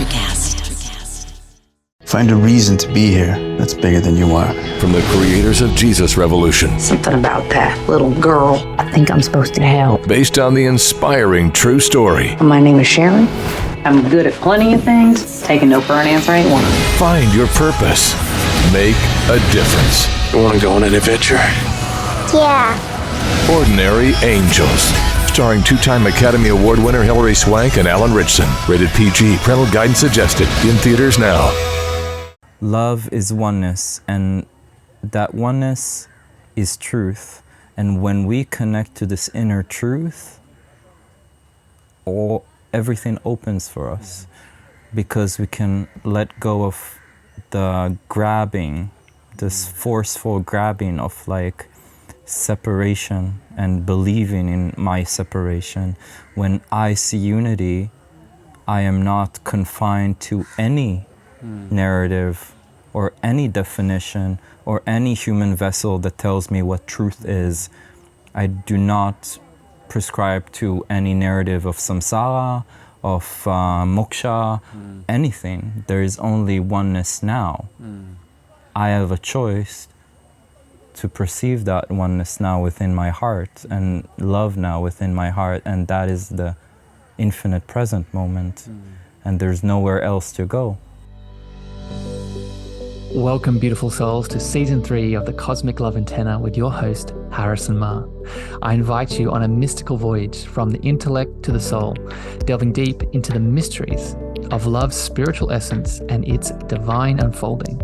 Electrocast. Find a reason to be here that's bigger than you are. From the creators of Jesus Revolution. Something about that little girl. I think I'm supposed to help. Based on the inspiring true story. My name is Sharon. I'm good at plenty of things. Taking no for an answer ain't one. Find your purpose. Make a difference. You want to go on an adventure? Yeah. Ordinary Angels. Starring two-time Academy Award winner Hilary Swank and Alan Ritchson. Rated PG. Parental guidance suggested. In theaters now. Love is oneness, and that oneness is truth. And when we connect to this inner truth, everything opens for us, because we can let go of the grabbing, this forceful grabbing of like separation and believing in my separation. When I see unity, I am not confined to any narrative or any definition or any human vessel that tells me what truth is. I do not prescribe to any narrative of samsara, of moksha, anything. There is only oneness now. I have a choice to perceive that oneness now within my heart and love now within my heart, and that is the infinite present moment, and there's nowhere else to go. Welcome, beautiful souls, to Season 3 of the Cosmic Love Antenna with your host, Harrison Ma. I invite you on a mystical voyage from the intellect to the soul, delving deep into the mysteries of love's spiritual essence and its divine unfolding.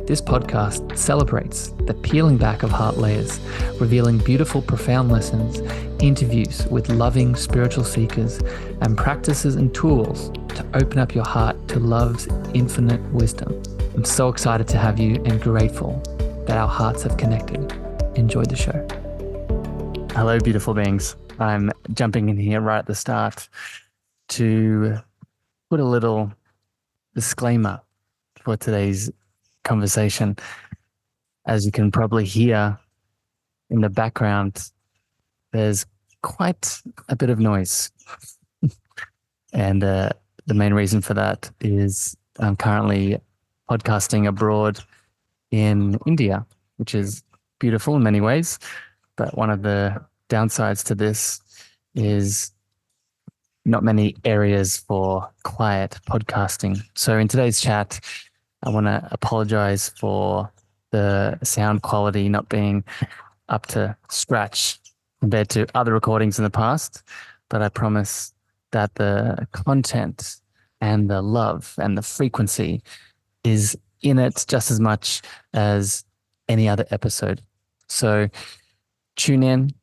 This podcast celebrates the peeling back of heart layers, revealing beautiful, profound lessons, interviews with loving spiritual seekers, and practices and tools to open up your heart to love's infinite wisdom. I'm so excited to have you and grateful that our hearts have connected. Enjoy the show. Hello, beautiful beings. I'm jumping in here right at the start to put a little disclaimer for today's conversation. As you can probably hear in the background, there's quite a bit of noise. And the main reason for that is I'm currently podcasting abroad in India, which is beautiful in many ways. But one of the downsides to this is not many areas for quiet podcasting. So in today's chat, I want to apologize for the sound quality not being up to scratch compared to other recordings in the past, but I promise that the content and the love and the frequency is in it just as much as any other episode. So tune in,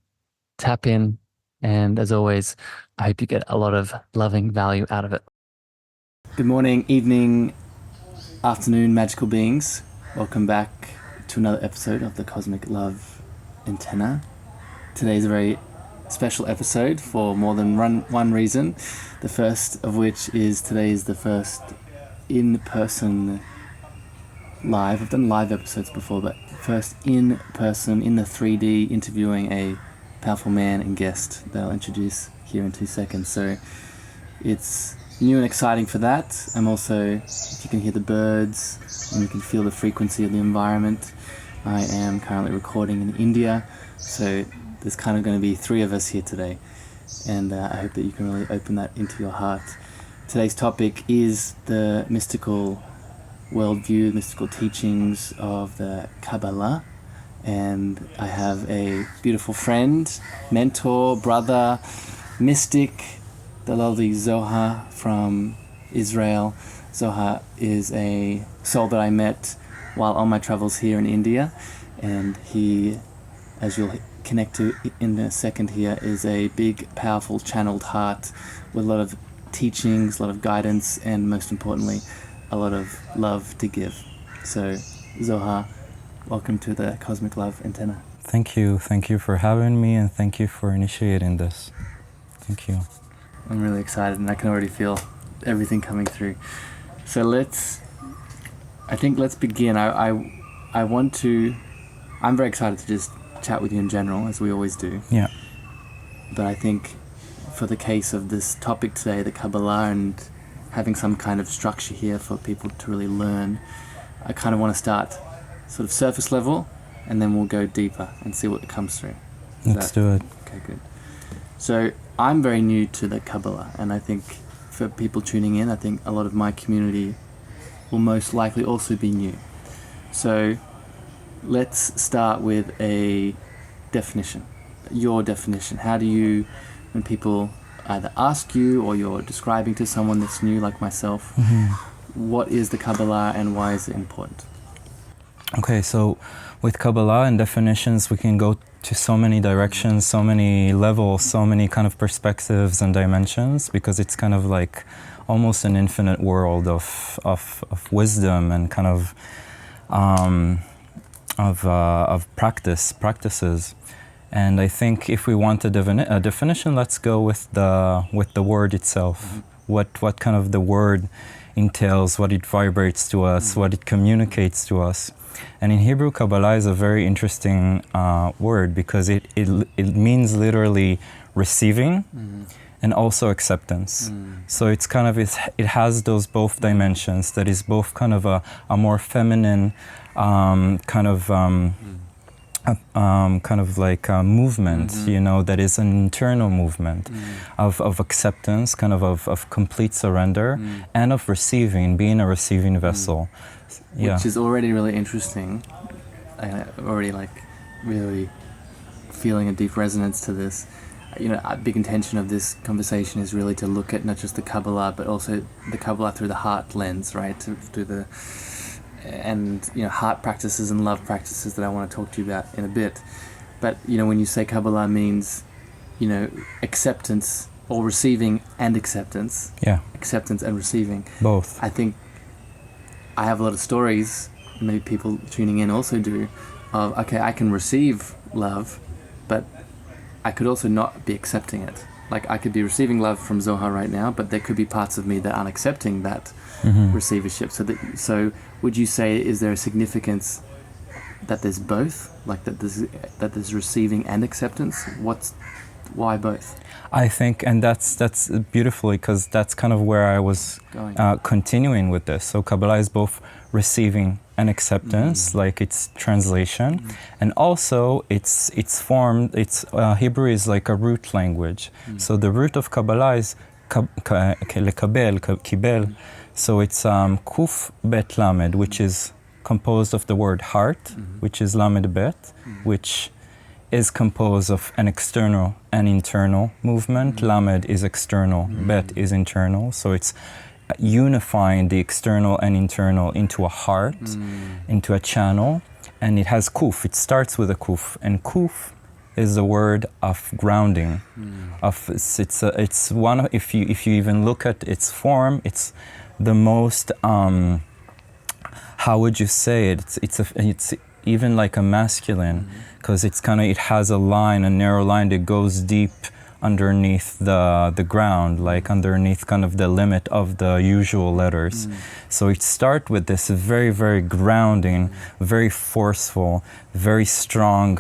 tap in, and as always, I hope you get a lot of loving value out of it. Good morning, evening, afternoon, magical beings. Welcome back to another episode of the Cosmic Love Antenna. Today's a very special episode for more than one reason. The first of which is today is the first in-person live. I've done live episodes before, but first in-person, in the 3D, interviewing a powerful man and guest that I'll introduce here in 2 seconds. So it's new and exciting for that. I'm also, if you can hear the birds and you can feel the frequency of the environment, I am currently recording in India, so there's kind of going to be 3 of us here today, and I hope that you can really open that into your heart. Today's topic is the mystical worldview, mystical teachings of the Kabbalah, and I have a beautiful friend, mentor, brother, mystic, the lovely Zohar from Israel. Zohar is a soul that I met while on my travels here in India, and he, as you'll connect to in a second here, is a big, powerful, channeled heart with a lot of teachings, a lot of guidance, and most importantly, a lot of love to give. So, Zohar, welcome to the Cosmic Love Antenna. Thank you for having me, and thank you for initiating this. Thank you. I'm really excited, and I can already feel everything coming through. So let's begin. I'm very excited to just chat with you in general, as we always do. Yeah. But I think for the case of this topic today, the Kabbalah, and having some kind of structure here for people to really learn. I kind of want to start sort of surface level, and then we'll go deeper and see what comes through. Let's do it. Okay, good. So I'm very new to the Kabbalah, and I think for people tuning in, I think a lot of my community will most likely also be new. So let's start with a definition. Your definition. How do you, when people either ask you or you're describing to someone that's new like myself, what is the Kabbalah and why is it important? Okay, so with Kabbalah and definitions, we can go to so many directions, so many levels, so many kind of perspectives and dimensions, because it's kind of like almost an infinite world of wisdom and kind of practices. And I think if we want a definition, let's go with the word itself. What kind of the word entails, what it vibrates to us, what it communicates to us. And in Hebrew, Kabbalah is a very interesting word because it means literally receiving and also acceptance. So it's kind of it has those both dimensions. That is both kind of a more feminine kind of like a movement, you know, that is an internal movement of acceptance, kind of complete surrender, and of receiving, being a receiving vessel. Which is already really interesting. I already like really feeling a deep resonance to this. You know, a big intention of this conversation is really to look at not just the Kabbalah, but also the Kabbalah through the heart lens, right? Through the and you know, heart practices and love practices that I want to talk to you about in a bit. But you know, when you say Kabbalah means, you know, acceptance or receiving and acceptance. Yeah. Acceptance and receiving. Both. I think I have a lot of stories, maybe people tuning in also do, of okay, I can receive love, but I could also not be accepting it. Like I could be receiving love from Zohar right now, but there could be parts of me that aren't accepting that receivership. So would you say, is there a significance that there's both, like that there's receiving and acceptance? Why both? I think, and that's beautifully, because that's kind of where I was continuing with this. So Kabbalah is both receiving and acceptance, like its translation, and also it's formed. Hebrew is like a root language. So the root of Kabbalah is kibel. So it's kuf bet lamed, which is composed of the word heart, which is lamed bet, which is composed of an external and internal movement. Lamed is external, bet is internal. So it's unifying the external and internal into a heart, into a channel, and it has kuf. It starts with a kuf, and kuf is the word of grounding. It's one. If you even look at its form, it's the most. How would you say it? It's even like a masculine, because it has a line, a narrow line that goes deep underneath the ground, like underneath kind of the limit of the usual letters. So it starts with this very, very grounding, very forceful, very strong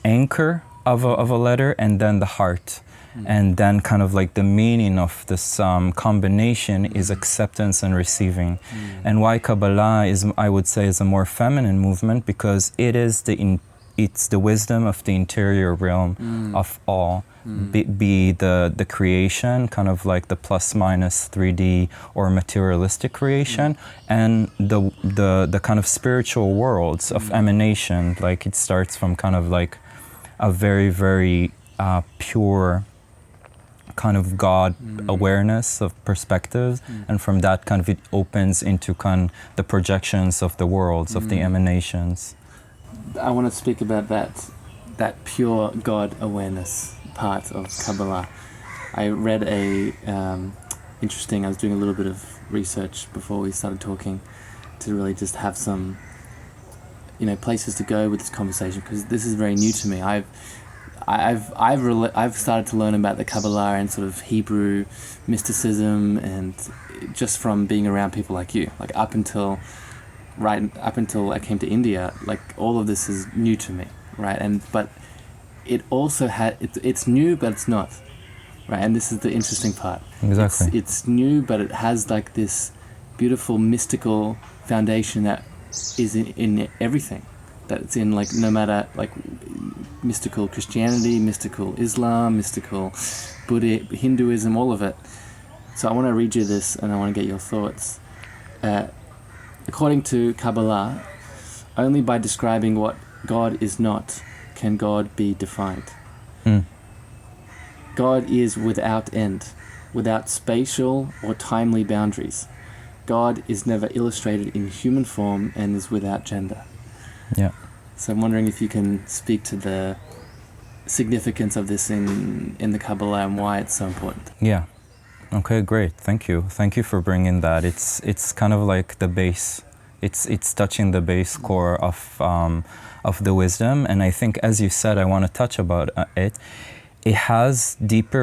anchor of a letter, and then the heart. And then kind of like the meaning of this combination is acceptance and receiving. And why Kabbalah is, I would say, is a more feminine movement, because it's the wisdom of the interior realm of all. Be the creation, kind of like the plus minus 3D or materialistic creation, and the kind of spiritual worlds of emanation. Like it starts from kind of like a very, very pure kind of God awareness of perspectives, and from that kind of it opens into kind of the projections of the worlds, of the emanations. I want to speak about that pure God awareness part of Kabbalah. I read interesting, I was doing a little bit of research before we started talking to really just have some, you know, places to go with this conversation, because this is very new to me. I've started to learn about the Kabbalah and sort of Hebrew mysticism, and just from being around people like you, like up until I came to India, like all of this is new to me, right? But it also it's new, but it's not, right? And this is the interesting part. Exactly. It's new, but it has like this beautiful mystical foundation that is in everything. That it's in, like, no matter, like, mystical Christianity, mystical Islam, mystical Buddha, Hinduism, all of it. So I want to read you this, and I want to get your thoughts. According to Kabbalah, only by describing what God is not can God be defined. God is without end, without spatial or timely boundaries. God is never illustrated in human form and is without gender. Yeah. So I'm wondering if you can speak to the significance of this in the Kabbalah and why it's so important. Yeah. Okay, great. Thank you. Thank you for bringing that. It's kind of like the base. It's touching the base core of the wisdom, and I think, as you said, I want to touch about it. It has deep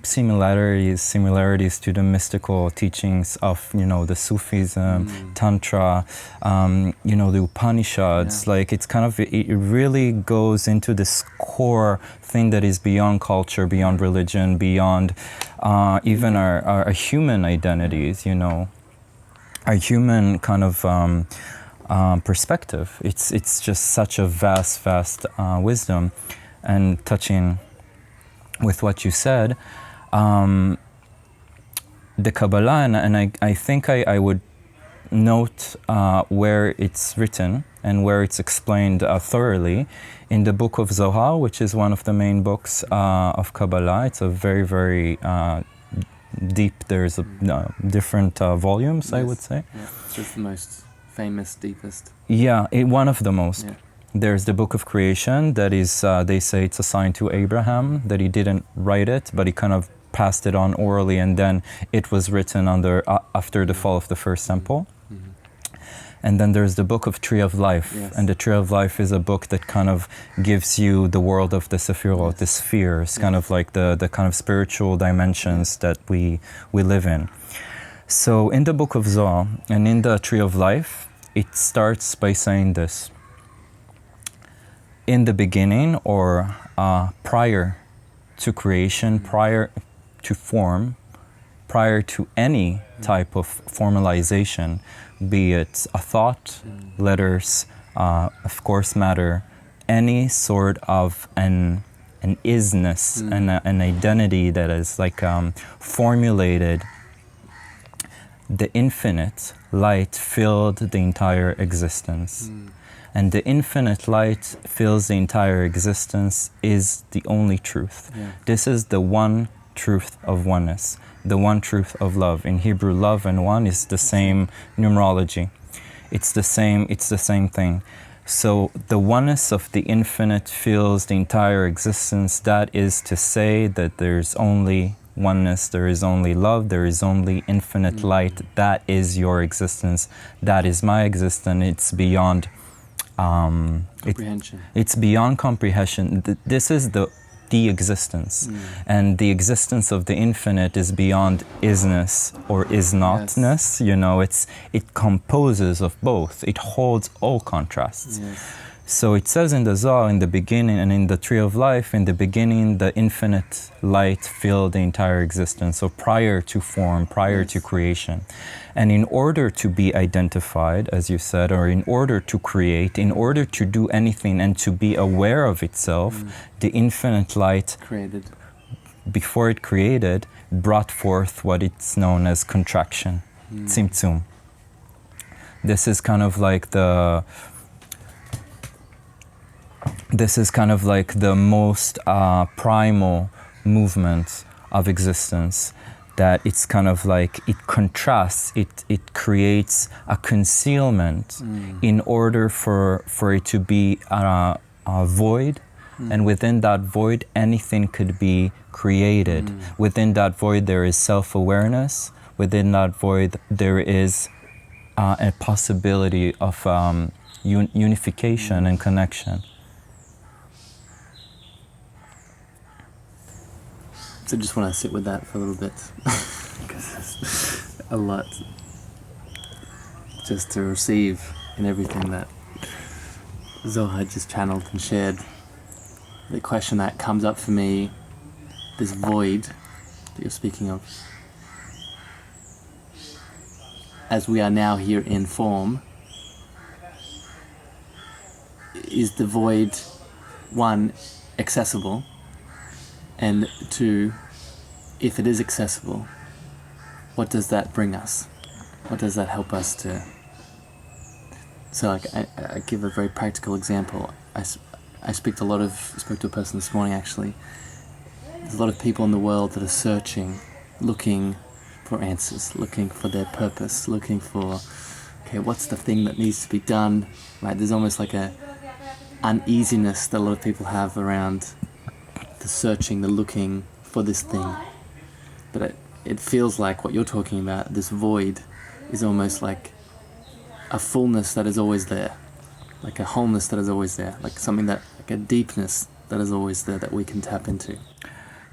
similarities to the mystical teachings of, the Sufism, Tantra, the Upanishads. Yeah. Like, it's kind of, it really goes into this core thing that is beyond culture, beyond religion, beyond even our human identities, our human kind of perspective. It's just such a vast wisdom. And touching with what you said, the Kabbalah, and I think I would note where it's written and where it's explained thoroughly in the book of Zohar, which is one of the main books of Kabbalah. It's a very, very deep, there's different volumes, yes. I would say. Yeah, it's just the most famous, deepest. Yeah, one of the most. Yeah. There's the book of creation that is, they say it's assigned to Abraham, that he didn't write it, but he kind of passed it on orally, and then it was written after the fall of the first temple. Mm-hmm. And then there's the book of Tree of Life. Yes. And the Tree of Life is a book that kind of gives you the world of the Sephirot, yes. the spheres, yes. kind of like the kind of spiritual dimensions that we live in. So in the book of Zohar and in the Tree of Life, it starts by saying this. In the beginning, or prior to creation, prior to form, prior to any type of formalization, be it a thought, letters, of course matter, any sort of an isness, an identity that is like formulated, the infinite light filled the entire existence. And the infinite light fills the entire existence is the only truth. Yeah. This is the one truth of oneness, the one truth of love. In Hebrew, love and one is the same numerology. It's the same thing. So the oneness of the infinite fills the entire existence. That is to say that there's only oneness, there is only love, there is only infinite light. That is your existence. That is my existence. It's beyond comprehension. It's beyond comprehension. This is the existence, and the existence of the infinite is beyond isness or is notness. Yes. It composes of both. It holds all contrasts. Yes. So it says in the Zohar, in the beginning, and in the Tree of Life, in the beginning, the infinite light filled the entire existence. So prior to form, prior to creation. And in order to be identified, as you said, or in order to create, in order to do anything and to be aware of itself, the infinite light, before it created, brought forth what it's known as contraction, tzimtzum. This is kind of like the most primal movement of existence, that it's kind of like it contrasts, it creates a concealment in order for it to be a void, and within that void anything could be created. Within that void there is self-awareness, within that void there is a possibility of unification and connection. So I just want to sit with that for a little bit, because there's a lot just to receive in everything that Zohar just channeled and shared. The question that comes up for me, this void, that you're speaking of, as we are now here in form, is the void, one, accessible, and two, if it is accessible, what does that bring us? What does that help us to? So like I give a very practical example. I spoke to a person this morning actually. There's a lot of people in the world that are searching, looking for answers, looking for their purpose, looking for, okay, what's the thing that needs to be done, right? There's almost like a uneasiness that a lot of people have around the searching, the looking for this thing. But it feels like what you're talking about, this void, is almost like a fullness that is always there, like a wholeness that is always there, like something that, like a deepness that is always there that we can tap into.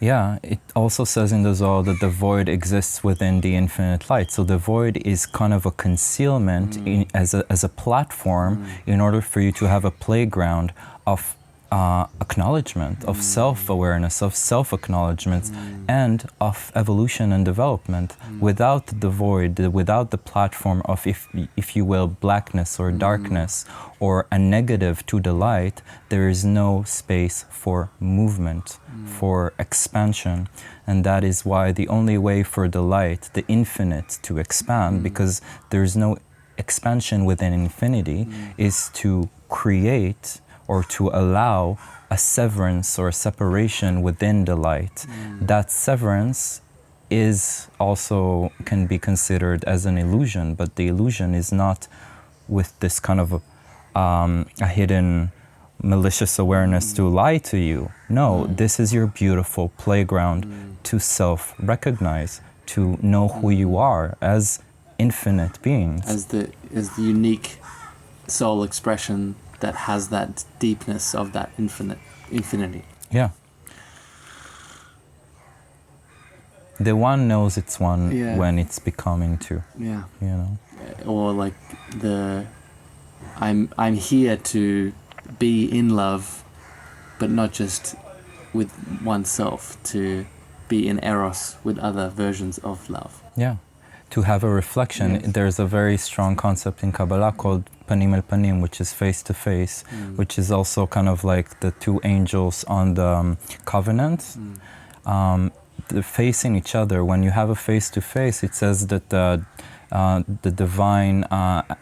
Yeah, it also says in the Zohar that the void exists within the infinite light. So the void is kind of a concealment as a platform in order for you to have a playground of acknowledgement, of self-awareness, of self-acknowledgement, and of evolution and development. Without the void, without the platform of, if you will, blackness or darkness, or a negative to the light, there is no space for movement, for expansion. And that is why the only way for the light, the infinite, to expand, because there is no expansion within infinity, is to create or to allow a severance or a separation within the light. That severance is also can be considered as an illusion, but the illusion is not with this kind of a hidden malicious awareness to lie to you. No, this is your beautiful playground to self-recognize, to know who you are as infinite beings. As the unique soul expression that has that deepness of that infinity. Yeah. The one knows it's one when it's becoming two. Yeah. You know. Or like I'm here to be in love, but not just with oneself, to be in eros with other versions of love. Yeah. To have a reflection. Yes. There's a very strong concept in Kabbalah called panim el panim, which is face to face, which is also kind of like the two angels on the covenant. They're facing each other. When you have a face to face, it says that the divine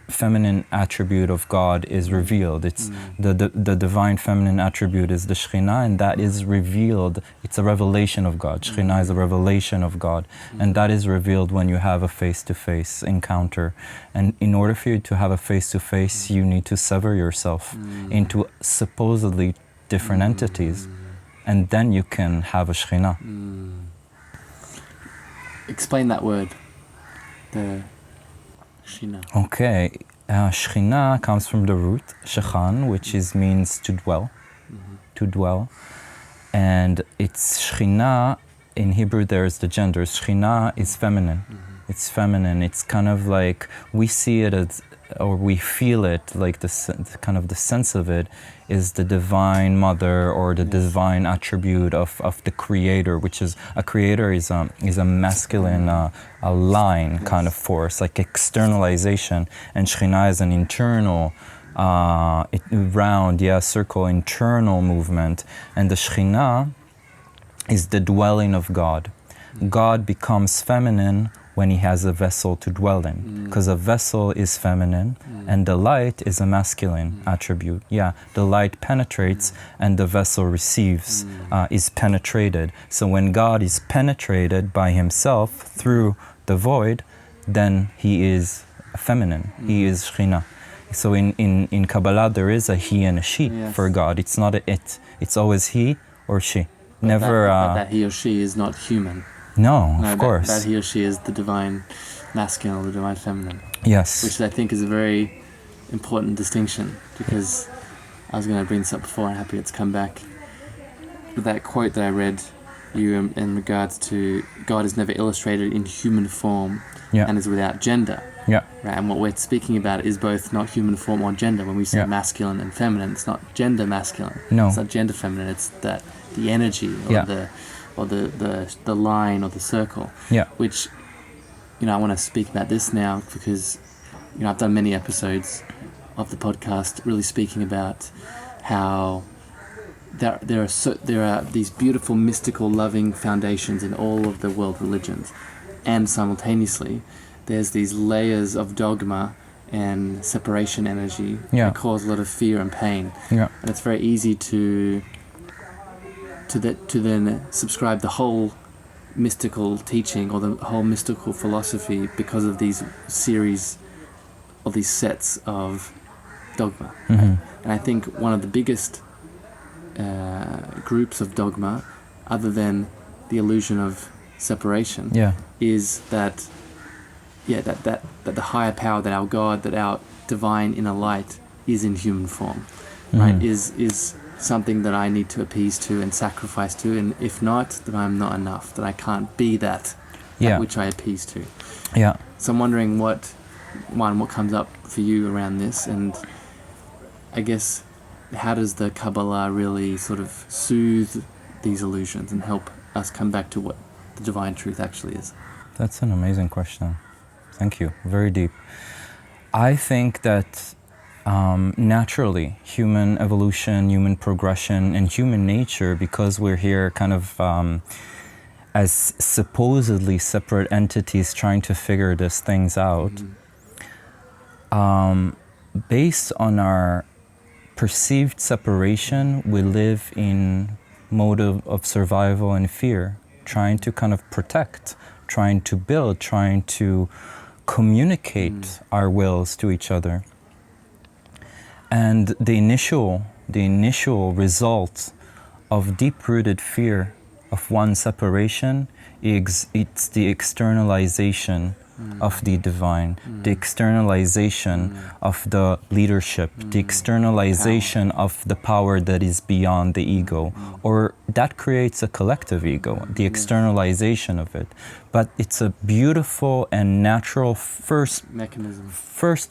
feminine attribute of God is revealed. It's the divine feminine attribute is the Shekhinah, and that is revealed. It's a revelation of God. Shekhinah is a revelation of God, and that is revealed when you have a face-to-face encounter. And in order for you to have a face-to-face, you need to sever yourself into supposedly different entities, and then you can have a Shekhinah. Explain that word. The Shekhinah. Okay, Shekhinah comes from the root Shechan, which means to dwell, and it's Shekhinah. In Hebrew, there's the gender. Shekhinah is feminine. It's feminine. It's kind of like we see it as, or we feel it, like the kind of the sense of it is the divine mother or the divine attribute of the creator, which is a creator is a masculine a line kind of force, like externalization, and Shekhinah is an internal round circle, internal movement, and the Shekhinah is the dwelling of God. God becomes feminine when he has a vessel to dwell in, because a vessel is feminine and the light is a masculine attribute. The light penetrates and the vessel receives, is penetrated. So when God is penetrated by himself through the void, then he is feminine, he is Shekhinah. So in Kabbalah there is a he and a she for God. It's not a it, it's always he or she. But that he or she is not human. No, of course. That he or she is the divine masculine or the divine feminine. Yes. Which I think is a very important distinction, because I was going to bring this up before, I'm happy it's come back. That quote that I read you in regards to God is never illustrated in human form and is without gender. Yeah. Right? And what we're speaking about is both not human form or gender. When we say masculine and feminine, it's not gender masculine. No. It's not gender feminine. It's that the energy or or the line or the circle. Yeah. Which, I want to speak about this now because, I've done many episodes of the podcast really speaking about how there are these beautiful, mystical, loving foundations in all of the world religions, and simultaneously there's these layers of dogma and separation energy that cause a lot of fear and pain. Yeah. And it's very easy to then subscribe the whole mystical teaching or the whole mystical philosophy because of these series of these sets of dogma. Mm-hmm. And I think one of the biggest groups of dogma, other than the illusion of separation, is that the higher power, that our God, that our divine inner light is in human form, right? Is something that I need to appease to and sacrifice to, and if not, then I'm not enough, that I can't be that which I appease to. Yeah. So I'm wondering what comes up for you around this, and I guess how does the Kabbalah really sort of soothe these illusions and help us come back to what the divine truth actually is? That's an amazing question. Thank you. Very deep. I think that naturally, human evolution, human progression, and human nature, because we're here kind of as supposedly separate entities trying to figure these things out, based on our perceived separation, we live in mode of survival and fear, trying to kind of protect, trying to build, trying to communicate our wills to each other. And the initial result of deep-rooted fear of one separation, it's the externalization of the divine, the externalization of the leadership, the externalization of the power that is beyond the ego, or that creates a collective ego, the externalization of it. But it's a beautiful and natural first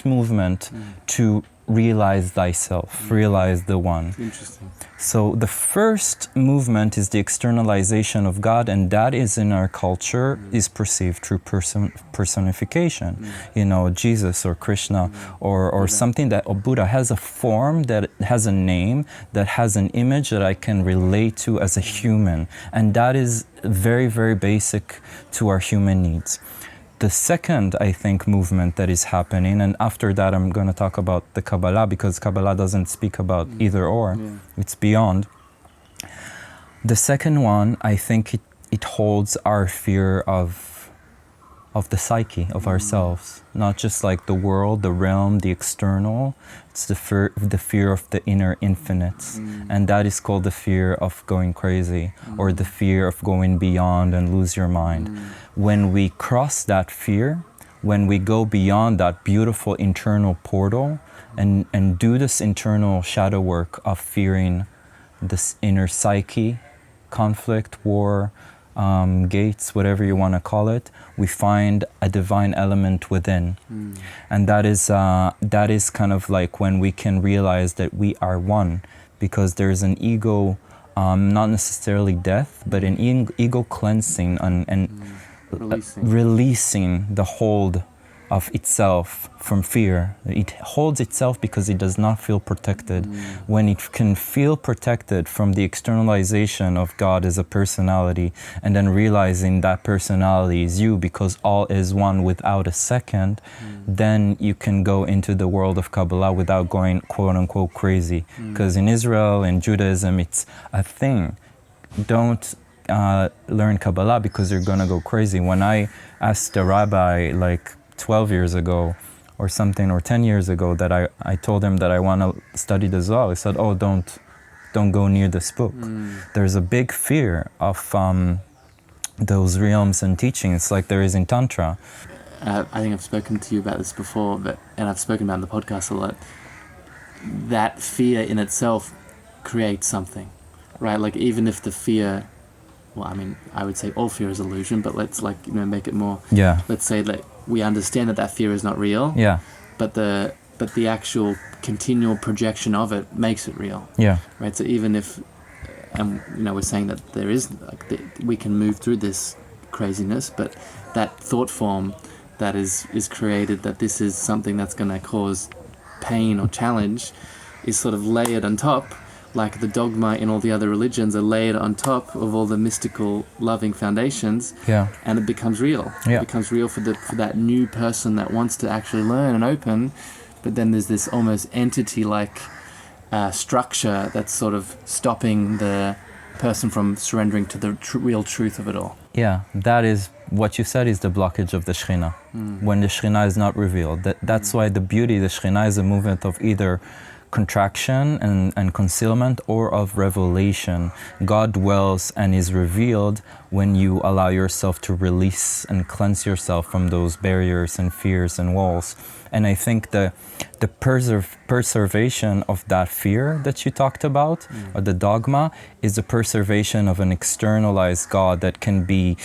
movement to realize thyself, realize the one. Interesting. So the first movement is the externalization of God, and that is in our culture is perceived through personification. Jesus or Krishna or something that, or Buddha has a form, that has a name, that has an image that I can relate to as a human. And that is very, very basic to our human needs. The second, I think, movement that is happening, and after that I'm going to talk about the Kabbalah, because Kabbalah doesn't speak about either or, it's beyond. The second one, I think it holds our fear of the psyche, of ourselves, not just like the world, the realm, the external. It's the fear of the inner infinites, and that is called the fear of going crazy, or the fear of going beyond and lose your mind. When we cross that fear, when we go beyond that beautiful internal portal and do this internal shadow work of fearing this inner psyche, conflict, war, gates, whatever you want to call it, we find a divine element within. And that is kind of like when we can realize that we are one, because there's an ego, not necessarily death, but an ego cleansing and releasing the hold of itself from fear. It holds itself because it does not feel protected. When it can feel protected from the externalization of God as a personality, and then realizing that personality is you because all is one without a second, then you can go into the world of Kabbalah without going quote-unquote crazy. Because in Israel, in Judaism, it's a thing. Don't learn Kabbalah because you're going to go crazy. When I asked a rabbi like 12 years ago or something, or 10 years ago, that I told him that I want to study the Zohar, he said, oh, don't go near this book. There's a big fear of those realms and teachings, like there is in Tantra. I think I've spoken to you about this before, and I've spoken about it in the podcast a lot. That fear in itself creates something, right? Like even if the fear, well, I mean, I would say all fear is illusion, but let's make it more. Yeah. Let's say that we understand that fear is not real. Yeah. But the actual continual projection of it makes it real. Yeah. Right. So even if and we're saying that there is we can move through this craziness, but that thought form that is created, that this is something that's going to cause pain or challenge, is sort of layered on top, like the dogma in all the other religions are layered on top of all the mystical, loving foundations. Yeah. And it becomes real. Yeah. It becomes real for that new person that wants to actually learn and open. But then there's this almost entity-like structure that's sort of stopping the person from surrendering to the real truth of it all. Yeah, that is what you said is the blockage of the Shekhinah. When the Shekhinah is not revealed. That's why the beauty, the Shekhinah is a movement of either contraction and concealment or of revelation. God dwells and is revealed when you allow yourself to release and cleanse yourself from those barriers and fears and walls. And I think the preservation of that fear that you talked about, or the dogma, is the preservation of an externalized God that can be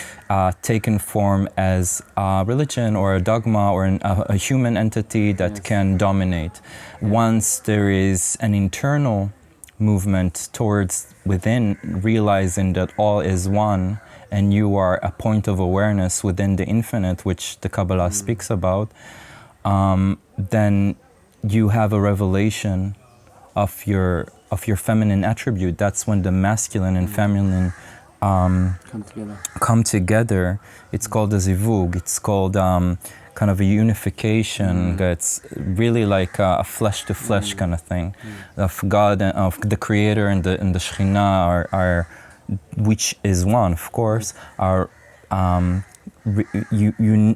taken form as a religion or a dogma or a human entity that can dominate. Once there is an internal movement towards within, realizing that all is one and you are a point of awareness within the infinite, which the Kabbalah speaks about, then you have a revelation of your feminine attribute. That's when the masculine and feminine come together. It's called a zivug. It's called kind of a unification. It's really like a flesh-to-flesh kind of thing of God and of the Creator and the Shekhinah are which is one, of course, are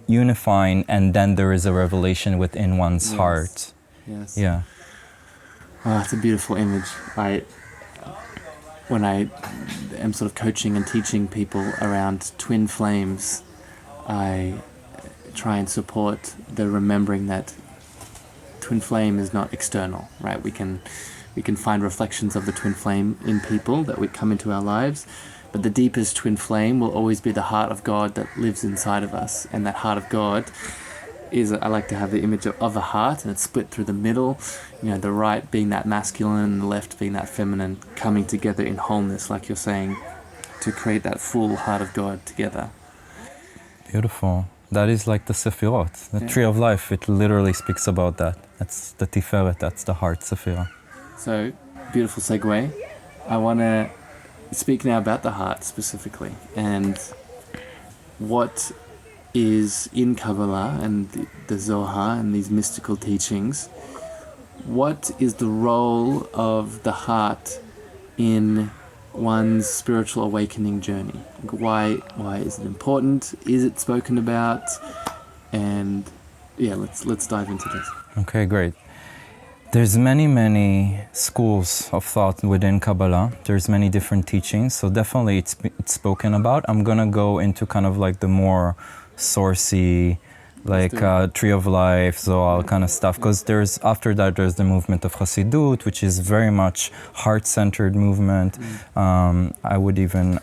unifying, and then there is a revelation within one's heart. Yes. Yeah. Oh, it's a beautiful image. When I am sort of coaching and teaching people around twin flames, I try and support the remembering that twin flame is not external, right? We can find reflections of the twin flame in people that would come into our lives, but the deepest twin flame will always be the heart of God that lives inside of us. And that heart of God is, I like to have the image of a heart, and it's split through the middle, the right being that masculine and the left being that feminine, coming together in wholeness, like you're saying, to create that full heart of God together. Beautiful. That is like the Sephirot, the tree of life. It literally speaks about that. That's the Tiferet, that's the heart, Sephirah. So, beautiful segue. I want to speak now about the heart specifically, and what is in Kabbalah and the Zohar and these mystical teachings. What is the role of the heart in one's spiritual awakening journey? Why is it important? Is it spoken about? And let's dive into this. Okay, great. There's many schools of thought within Kabbalah. There's many different teachings, so definitely it's spoken about. I'm gonna go into kind of like the more sourcey, like Tree of Life, Zohar kind of stuff, because after that there's the movement of Chassidut, which is very much heart-centered movement. I would even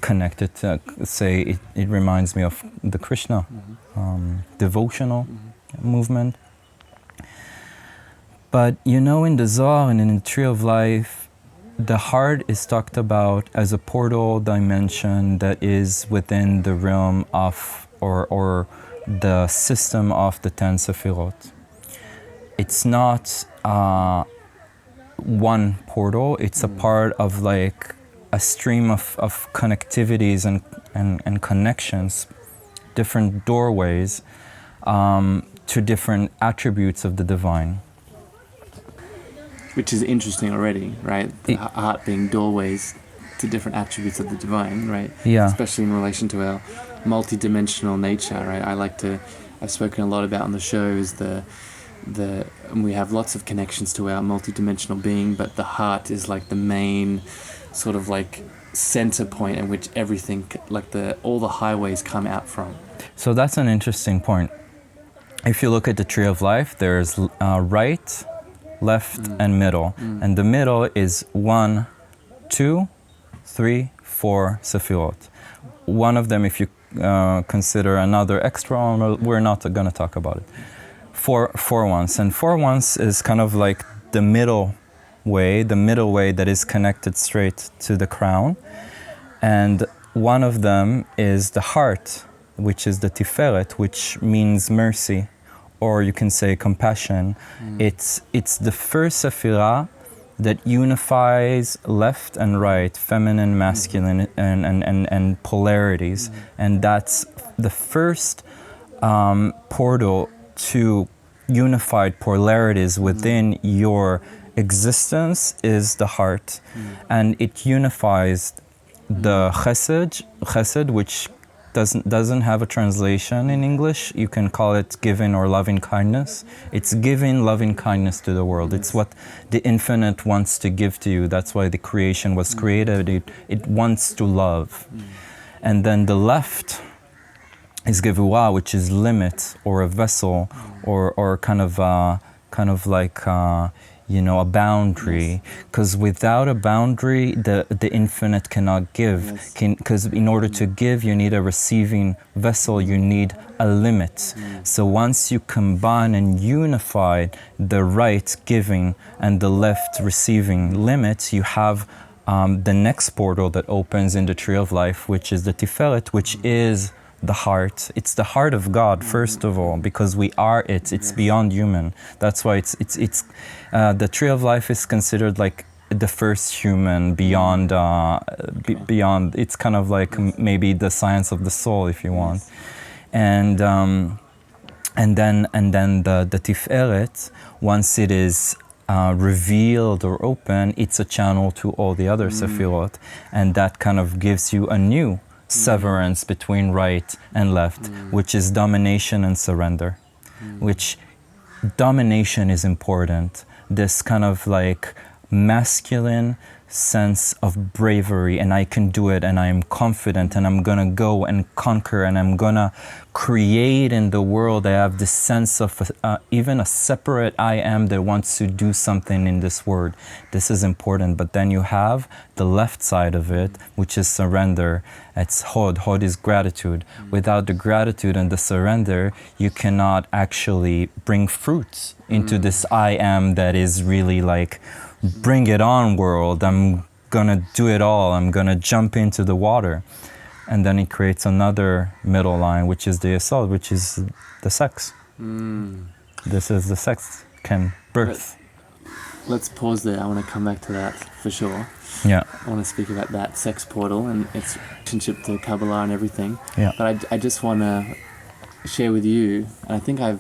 connect it to say it reminds me of the Krishna devotional movement. But in the Zohar and in the Tree of Life, the heart is talked about as a portal dimension that is within the realm of, or the system of the 10 Sephirot. It's not one portal, it's a part of like a stream of connectivities and connections, different doorways to different attributes of the divine. Which is interesting already, right? The heart being doorways to different attributes of the divine, right? Yeah. Especially in relation to our multi-dimensional nature, right? I've spoken a lot about on the shows and we have lots of connections to our multi-dimensional being, but the heart is like the main sort of like center point in which everything, like all the highways come out from. So that's an interesting point. If you look at the Tree of Life, there's right, left, and middle. And the middle is 1, 2, 3, 4 Sephirot. One of them, if you consider another extra one, we're not going to talk about it. Four ones. And 4 ones is kind of like the middle way, the middle way that is connected straight to the crown. And one of them is the heart, which is the Tiferet, which means mercy, or you can say compassion. It's the first Sephirah that unifies left and right, feminine, masculine, and polarities. And that's the first portal to unified polarities within your existence is the heart. And it unifies the chesed, which doesn't have a translation in English. You can call it giving or loving kindness. It's giving loving kindness to the world. It's what the infinite wants to give to you. That's why the creation was created. It wants to love. And then the left is gevurah, which is limit or a vessel or kind of like a boundary, because without a boundary, the infinite cannot give. Because in order to give, you need a receiving vessel, you need a limit. So once you combine and unify the right giving and the left receiving limit, you have the next portal that opens in the tree of life, which is the Tiferet, which is the heart. It's the heart of God, first of all, because we are it. It's beyond human. That's why it's the tree of life is considered like the first human beyond beyond. It's kind of like maybe the science of the soul, if you want. And then the Tiferet, once it is revealed or open, it's a channel to all the other Sephirot, and that kind of gives you a new severance between right and left, which is domination and surrender. Which domination is important. This kind of like masculine sense of bravery, and I can do it, and I am confident, and I'm gonna go and conquer, and I'm gonna create in the world. I have this sense of even a separate I am that wants to do something in this world. This is important. But then you have the left side of it, which is surrender. It's hod. Hod is gratitude. Without the gratitude and the surrender, you cannot actually bring fruits into this I am that is really like, bring it on, world. I'm gonna do it all. I'm gonna jump into the water. And then it creates another middle line, which is the Isaral, which is the sex. This is the sex can birth. Let's pause there. I want to come back to that for sure. Yeah. I want to speak about that sex portal and its relationship to Kabbalah and everything. Yeah. But I just want to share with you, and I think I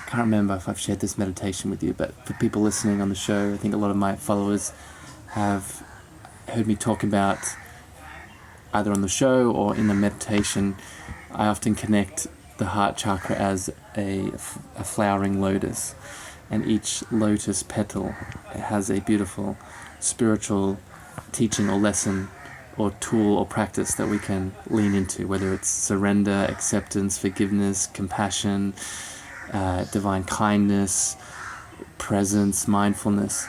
can't remember if I've shared this meditation with you, but for people listening on the show, I think a lot of my followers have heard me talk about, either on the show or in the meditation, I often connect the heart chakra as a flowering lotus, and each lotus petal has a beautiful spiritual teaching or lesson or tool or practice that we can lean into, whether it's surrender, acceptance, forgiveness, compassion, divine kindness, presence, mindfulness.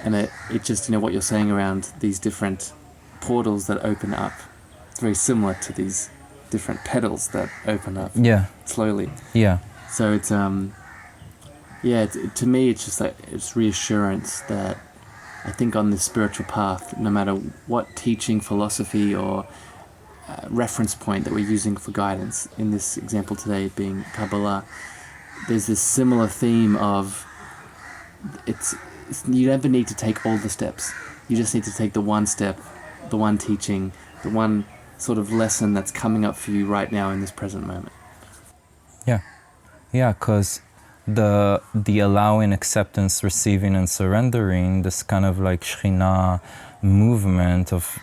And it just, what you're saying around these different portals that open up, it's very similar to these different petals that open up slowly. Yeah. So it's to me it's just like, it's reassurance that I think on this spiritual path, no matter what teaching, philosophy or reference point that we're using for guidance, in this example today being Kabbalah, there's this similar theme of you never need to take all the steps. You just need to take the one step, the one teaching, the one sort of lesson that's coming up for you right now in this present moment. Yeah, because the allowing, acceptance, receiving and surrendering, this kind of like Shekhinah movement of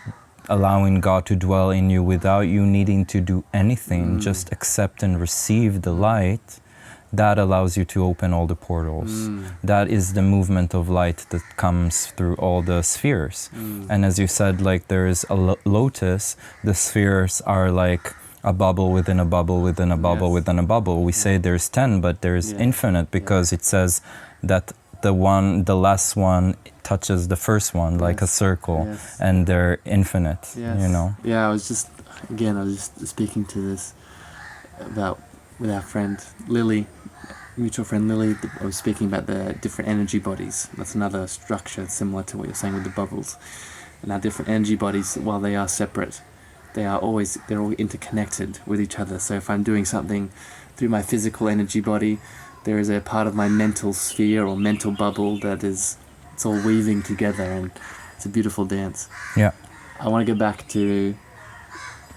allowing God to dwell in you without you needing to do anything, just accept and receive the light, that allows you to open all the portals. That is the movement of light that comes through all the spheres. And as you said, like there is a lotus, the spheres are like a bubble within a bubble within a bubble within a bubble. We say there's 10, but there's infinite, because it says that the last one touches the first one like a circle, and they're infinite, Yeah, I was just speaking to this with our friend Lily mutual friend Lily was speaking about the different energy bodies. That's another structure similar to what you're saying with the bubbles. And our different energy bodies, while they are separate, they're all interconnected with each other. So if I'm doing something through my physical energy body, there is a part of my mental sphere or mental bubble it's all weaving together, and it's a beautiful dance. Yeah. I want to go back to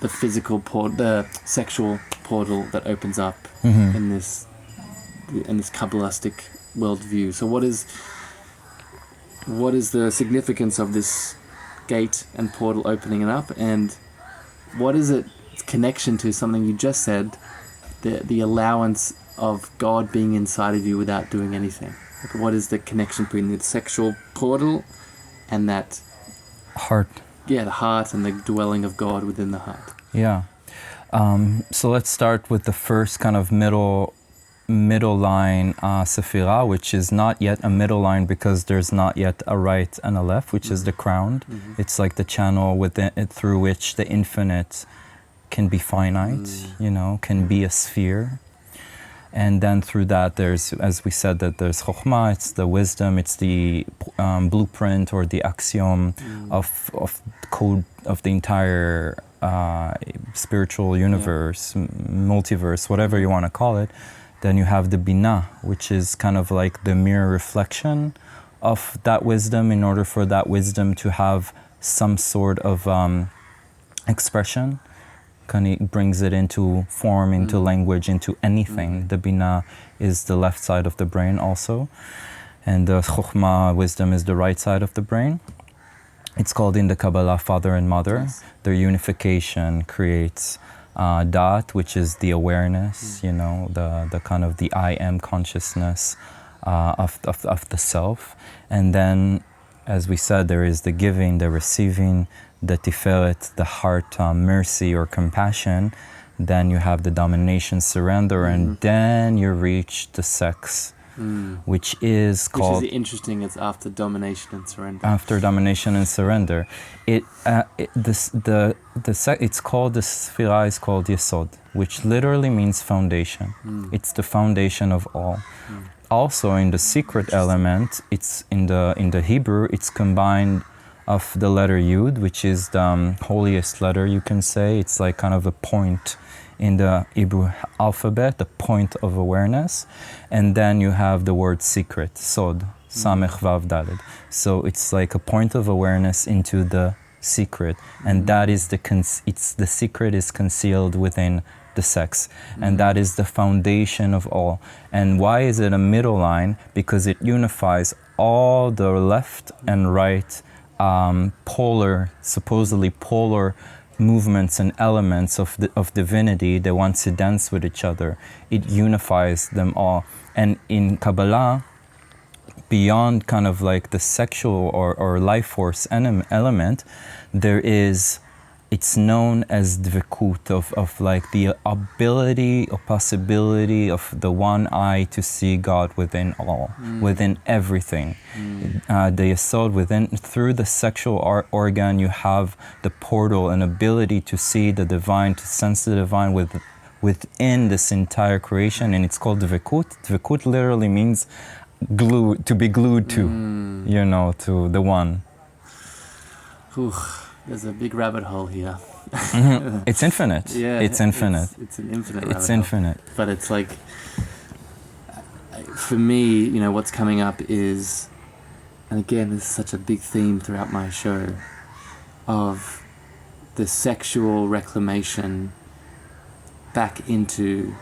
the the sexual portal that opens up in this Kabbalistic worldview. So what is the significance of this gate and portal opening it up, and what is its connection to something you just said, the allowance of God being inside of you without doing anything? Like, what is the connection between the sexual portal and that Heart. Yeah, the heart and the dwelling of God within the heart. Yeah. So let's start with the first kind of middle line sephira, which is not yet a middle line because there's not yet a right and a left, which is the crown. It's like the channel within it through which the infinite can be finite, can be a sphere. And then through that, there's, as we said, that there's chokhmah, it's the wisdom, it's the blueprint or the axiom of code of the entire spiritual universe, multiverse, whatever you want to call it. Then you have the binah, which is kind of like the mirror reflection of that wisdom in order for that wisdom to have some sort of expression. Kind of brings it into form, into language, into anything. The binah is the left side of the brain also. And the chokhmah, wisdom, is the right side of the brain. It's called in the Kabbalah father and mother. Yes. Their unification creates dot, which is the awareness, the kind of the I am consciousness of the self. And then, as we said, there is the giving, the receiving, the tiferet, the heart, mercy or compassion. Then you have the domination, surrender, and then you reach the sex, which is called... Which is interesting, it's after domination and surrender. After domination and surrender. It's called, the sephira is called Yesod, which literally means foundation. It's the foundation of all. Also in the secret element, it's in the Hebrew, it's combined of the letter Yud, which is the holiest letter, you can say. It's like kind of a point in the Hebrew alphabet, the point of awareness. And then you have the word secret, Sod, Samech Vav Daled. So it's like a point of awareness into the secret. And that is the secret is concealed within the sex. And that is the foundation of all. And why is it a middle line? Because it unifies all the left and right supposedly polar movements and elements of divinity that wants to dance with each other. It unifies them all. And in Kabbalah, beyond kind of like the sexual or life force element, it's known as dvekut, of like the ability or possibility of the one eye to see God within all, within everything. The yesod, through the sexual organ, you have the portal, an ability to see the divine, to sense the divine within this entire creation, and it's called dvekut. Dvekut literally means glued, to be glued to, to the one. There's a big rabbit hole here. It's infinite. Yeah, it's infinite. It's an infinite rabbit It's infinite. Hole. But it's like, for me, what's coming up is, and again, this is such a big theme throughout my show, of the sexual reclamation back into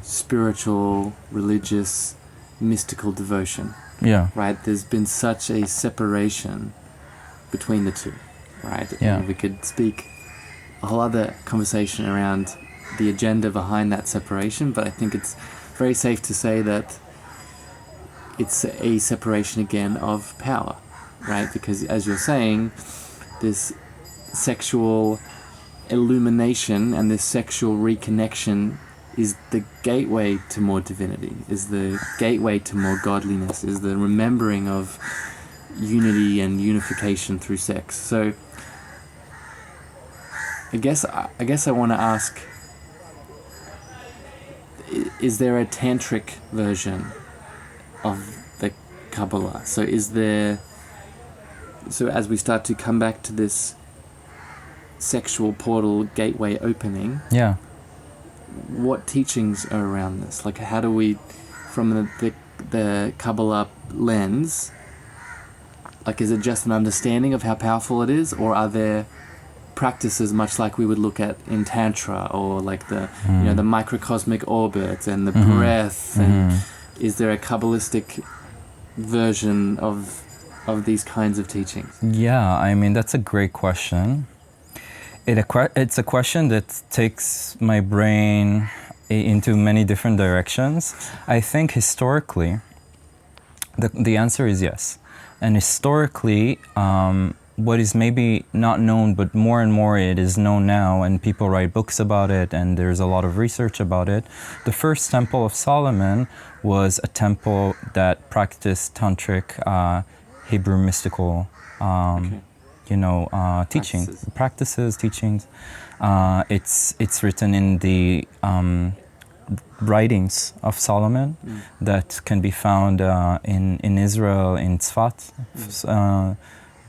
spiritual, religious, mystical devotion. Yeah. Right? There's been such a separation between the two. Right? Yeah. And we could speak a whole other conversation around the agenda behind that separation, but I think it's very safe to say that it's a separation again of power, right? Because as you're saying, this sexual illumination and this sexual reconnection is the gateway to more divinity, is the gateway to more godliness, is the remembering of unity and unification through sex. So I guess I want to ask, is there a tantric version of the Kabbalah? So as we start to come back to this sexual portal gateway opening, Yeah. what teachings are around this? Like, how do we, from the Kabbalah lens, like, is it just an understanding of how powerful it is, or are there practices much like we would look at in Tantra, or like the the microcosmic orbit and the breath, and is there a Kabbalistic version of these kinds of teachings? Yeah, I mean, that's a great question. It's a question that takes my brain into many different directions. I think historically, the answer is yes. And historically, what is maybe not known, but more and more it is known now, and people write books about it, and there's a lot of research about it. The first Temple of Solomon was a temple that practiced tantric Hebrew mystical teachings, teachings. It's written in the writings of Solomon that can be found in Israel, in Tzfat.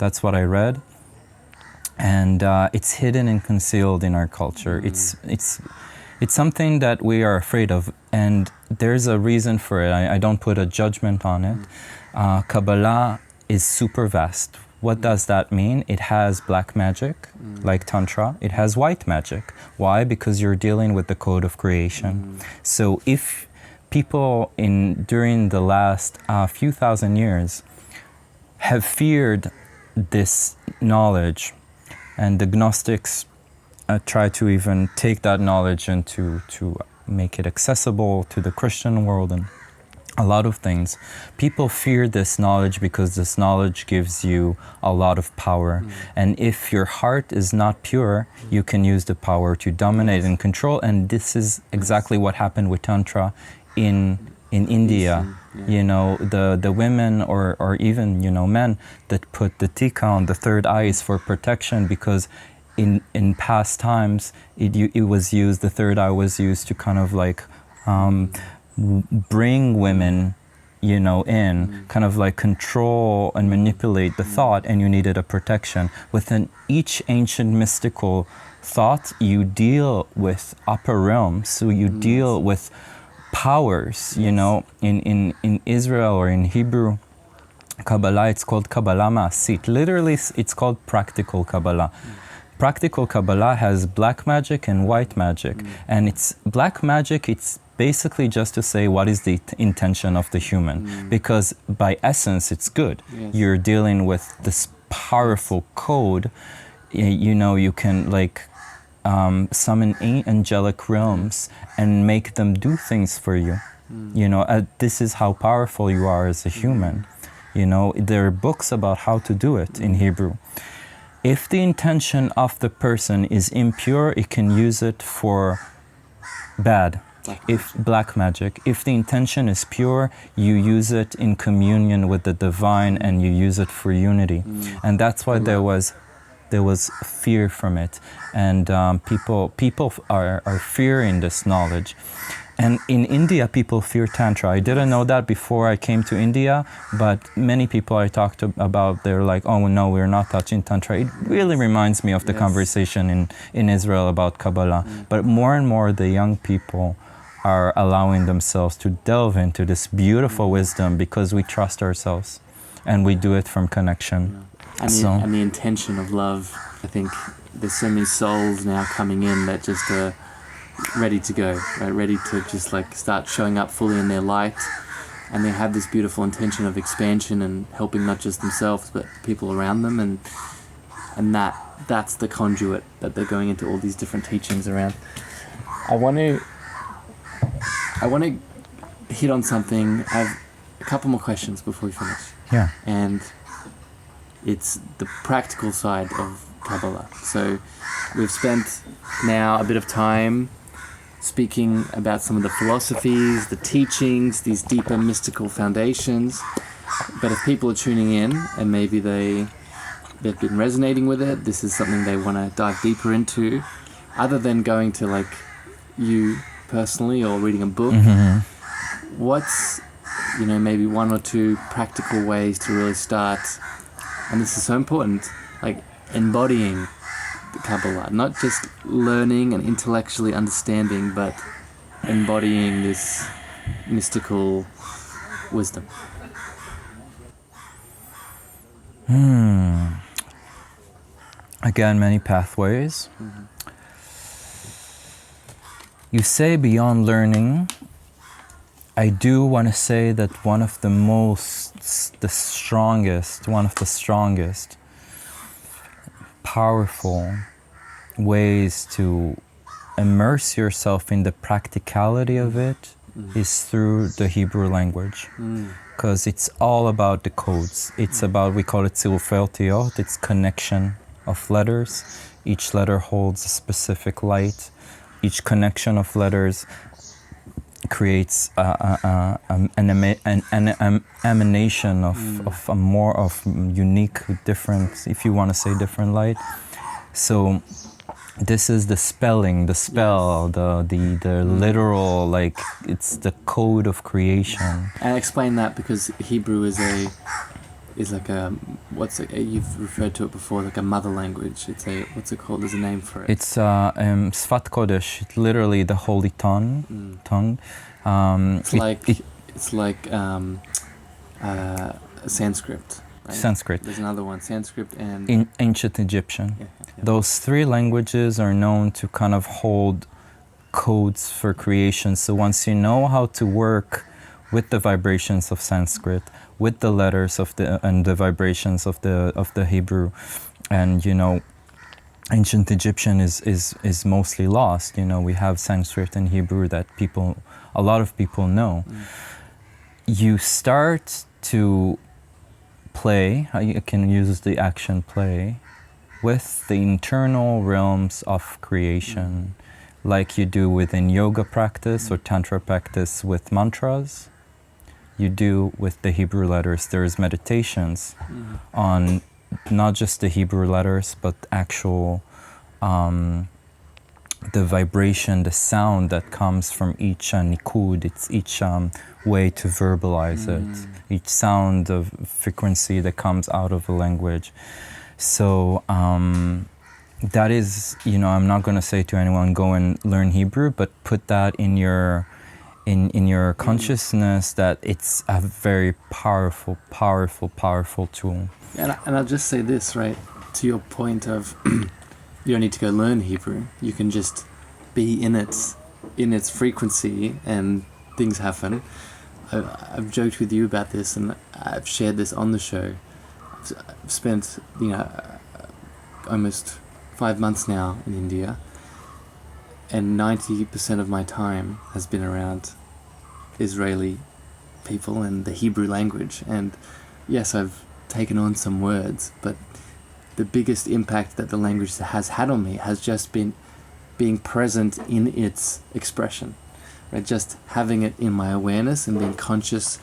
That's what I read. And it's hidden and concealed in our culture. It's something that we are afraid of, and there's a reason for it. I don't put a judgment on it. Kabbalah is super vast. What does that mean? It has black magic, like Tantra. It has white magic. Why? Because you're dealing with the code of creation. So if people during the last few thousand years have feared this knowledge, and the Gnostics try to even take that knowledge and to make it accessible to the Christian world and a lot of things. People fear this knowledge because this knowledge gives you a lot of power. And if your heart is not pure, you can use the power to dominate and control. And this is exactly what happened with Tantra in India. You know, the women or even, men that put the tika on the third eye is for protection, because in past times it was used, the third eye was used to kind of like bring women, in, kind of like control and manipulate the thought, and you needed a protection. Within each ancient mystical thought, you deal with upper realms, so you deal with powers, in Israel or in Hebrew Kabbalah, it's called Kabbalah Ma'asit. Literally, it's called practical Kabbalah. Practical Kabbalah has black magic and white magic. And it's black magic, it's basically just to say what is the intention of the human. Because by essence, it's good. Yes. You're dealing with this powerful code. You can like summon angelic realms and make them do things for you. This is how powerful you are as a human. There are books about how to do it in Hebrew. If the intention of the person is impure, it can use it for bad. Black magic. If the intention is pure, you use it in communion with the divine, and you use it for unity. And that's why there was fear from it, and people are fearing this knowledge. And in India, people fear Tantra. I didn't know that before I came to India, but many people I talked about, they're like, oh no, we're not touching Tantra. It really reminds me of the conversation in Israel about Kabbalah. But more and more, the young people are allowing themselves to delve into this beautiful wisdom, because we trust ourselves, and we do it from connection. And the intention of love. I think there's so many souls now coming in that just are ready to go, right? Ready to just like start showing up fully in their light, and they have this beautiful intention of expansion and helping not just themselves but people around them, and that's the conduit that they're going into all these different teachings around. I want to hit on something. I have a couple more questions before we finish. Yeah. And it's the practical side of Kabbalah. So we've spent now a bit of time speaking about some of the philosophies, the teachings, these deeper mystical foundations. But if people are tuning in and maybe they've been resonating with it, this is something they want to dive deeper into, other than going to like you personally or reading a book, what's, maybe one or two practical ways to really start, and this is so important, like embodying the Kabbalah, not just learning and intellectually understanding, but embodying this mystical wisdom? Again, many pathways. You say beyond learning. I do want to say that one of the strongest, powerful ways to immerse yourself in the practicality of it is through the Hebrew language. Because it's all about the codes. It's about, we call it tzilufot, it's connection of letters. Each letter holds a specific light. Each connection of letters creates an emanation of a more of unique, different, if you want to say different light. So this is the spelling, the spell, the literal, like it's the code of creation. And explain that, because Hebrew is like a, you've referred to it before, like a mother language. It's a, what's it called? There's a name for it. It's Sfat Kodesh, literally the holy tongue. It's like Sanskrit. Right? Sanskrit. There's another one, Sanskrit and Ancient Egyptian. Yeah. Those three languages are known to kind of hold codes for creation. So once you know how to work with the vibrations of Sanskrit, with the letters of and the vibrations of the Hebrew, and Ancient Egyptian is mostly lost. We have Sanskrit and Hebrew that a lot of people know. You start to play, you can use the action play, with the internal realms of creation, like you do within yoga practice or tantra practice with mantras. You do with the Hebrew letters. There's meditations on not just the Hebrew letters, but actual the vibration, the sound that comes from each nikud. It's each way to verbalize it, each sound of frequency that comes out of a language. So that is, I'm not going to say to anyone, go and learn Hebrew, but put that in your consciousness that it's a very powerful tool. And I'll just say this, right, to your point of you don't need to go learn Hebrew. You can just be in its frequency and things happen. I've joked with you about this, and I've shared this on the show. I've spent, almost 5 months now in India, and 90% of my time has been around Israeli people and the Hebrew language. And yes, I've taken on some words, but the biggest impact that the language has had on me has just been being present in its expression, right? Just having it in my awareness and being conscious